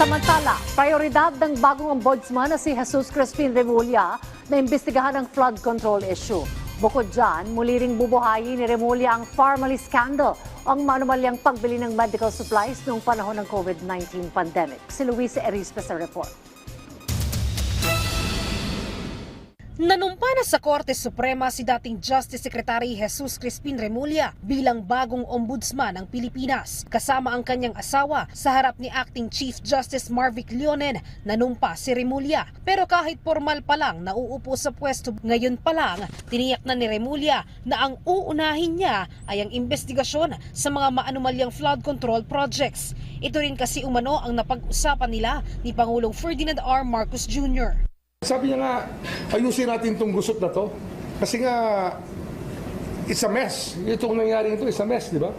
Samantala, prioridad ng bagong ombudsman na si Jesus Crispin Remulla na imbestigahan ang flood control issue. Bukod dyan, muli ring bubuhayin ni Remulla ang Pharmaly scandal, ang manumalyang pagbili ng medical supplies noong panahon ng COVID-19 pandemic. Si Luis Erispe sa report. Nanumpa na sa Korte Suprema si dating Justice Secretary Jesus Crispin Remulla bilang bagong ombudsman ng Pilipinas. Kasama ang kanyang asawa sa harap ni Acting Chief Justice Marvic Leonen, nanumpa si Remulla. Pero kahit formal pa lang nauupo sa pwesto, ngayon pa lang tiniyak na ni Remulla na ang uunahin niya ay ang investigasyon sa mga maanumalyang flood control projects. Ito rin kasi umano ang napag-usapan nila ni Pangulong Ferdinand R. Marcos Jr. Sabi niya nga, ayusin natin itong gusot na to. Kasi nga, it's a mess. Itong nangyari ito, it's a mess, di ba?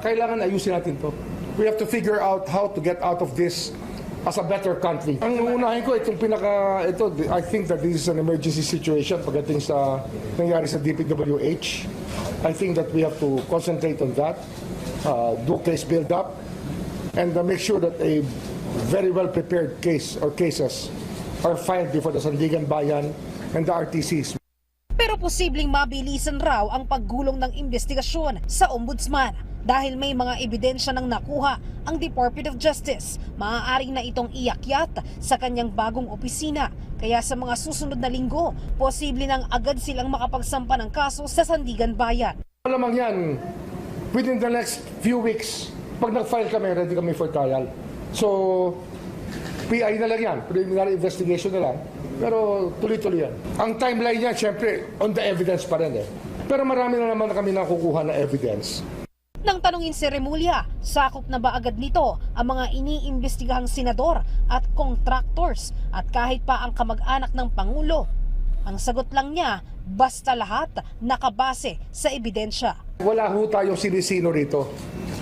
Kailangan ayusin natin to. We have to figure out how to get out of this as a better country. Ang unahin ko, I think that this is an emergency situation pagdating sa nangyari sa DPWH. I think that we have to concentrate on that, do case build-up, and make sure that a very well-prepared case or cases are filed before the Sandigan Bayan and the RTCs. Pero posibleng mabilisan raw ang paggulong ng investigasyon sa ombudsman dahil may mga ebidensya nang nakuha ang Department of Justice. Maaaring na itong iakyat sa kanyang bagong opisina. Kaya sa mga susunod na linggo, posible nang agad silang makapagsampa ng kaso sa Sandigan Bayan. Malamang yan, within the next few weeks, pag nag-file kami, ready kami for trial. So, PI na lang yan, preliminary investigation na lang. Pero tuloy-tuloy yan. Ang timeline niya, syempre, on the evidence pa rin eh. Pero marami na naman kami nakukuha na evidence. Nang tanungin si Remulla, sakop na ba agad nito ang mga iniimbestigahang senador at contractors at kahit pa ang kamag-anak ng Pangulo? Ang sagot lang niya, basta lahat nakabase sa ebidensya. Wala ho tayong sinisino rito.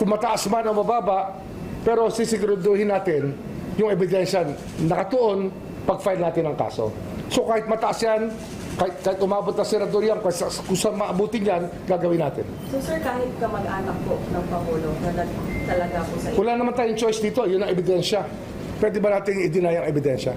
Kung mataas man o mababa, pero sisiguraduhin natin yung ebidensya nakatuon pag-file natin ng kaso. So kahit mataas yan, kahit umabot na senador yan, kung saan maabutin yan, gagawin natin. So sir, kahit kamag-anak po ng Pangulo na talaga po sa Wala naman tayong choice dito, yun ang ebidensya. Pwede ba natin i-deny ang ebidensya?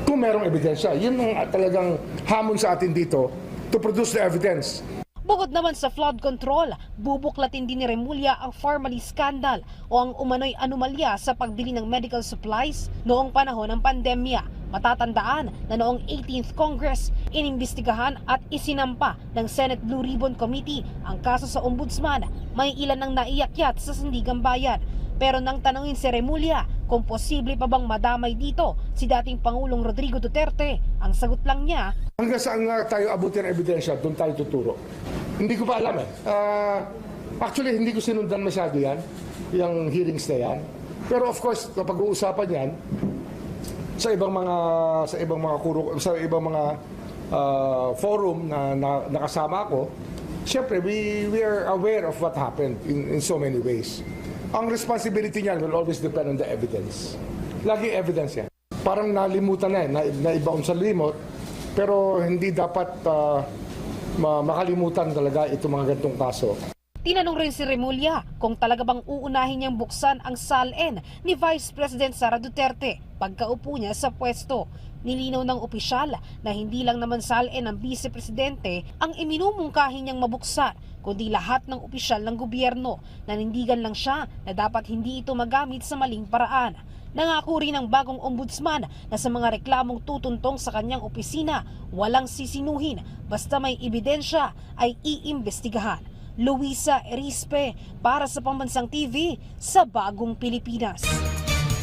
Kung merong ebidensya, yun ang talagang hamon sa atin dito to produce the evidence. Bukod naman sa flood control, bubuklatin din ni Remulla ang Pharmaly scandal o ang umano'y anomalya sa pagbili ng medical supplies noong panahon ng pandemya. Matatandaan na noong 18th Congress, inimbestigahan at isinampa ng Senate Blue Ribbon Committee ang kaso sa ombudsman. May ilan ang naiakyat sa Sandigan Bayan. Pero nang tanungin si Remulla kung posible pa bang madamay dito si dating Pangulong Rodrigo Duterte, ang sagot lang niya, hanggang saan nga tayo abutin ang ebidensya, doon tayo tuturo. Hindi ko pa alam eh. Actually, hindi ko sinundan masyado yan, yung hearings na yan. Pero of course, kapag uusapan yan, sa ibang mga forum na nakasama ako, syempre, we are aware of what happened in so many ways. Ang responsibility niyan will always depend on the evidence. Lagi evidence yan. Parang nalimutan na naibaon sa limot, pero hindi dapat makalimutan talaga itong mga ganitong kaso. Tinanong rin si Remulla kung talaga bang uunahin niyang buksan ang SALN ni Vice President Sara Duterte pagkaupo niya sa pwesto. Nilinaw ng opisyal na hindi lang naman SALN ng Vice Presidente ang iminumungkahi niyang mabuksan, kundi lahat ng opisyal ng gobyerno. Nanindigan lang siya na dapat hindi ito magamit sa maling paraan. Nangako rin ng bagong ombudsman na sa mga reklamong tutuntong sa kanyang opisina, walang sisinuhin basta may ebidensya ay iimbestigahan. Luisa Erispe para sa Pambansang TV sa Bagong Pilipinas.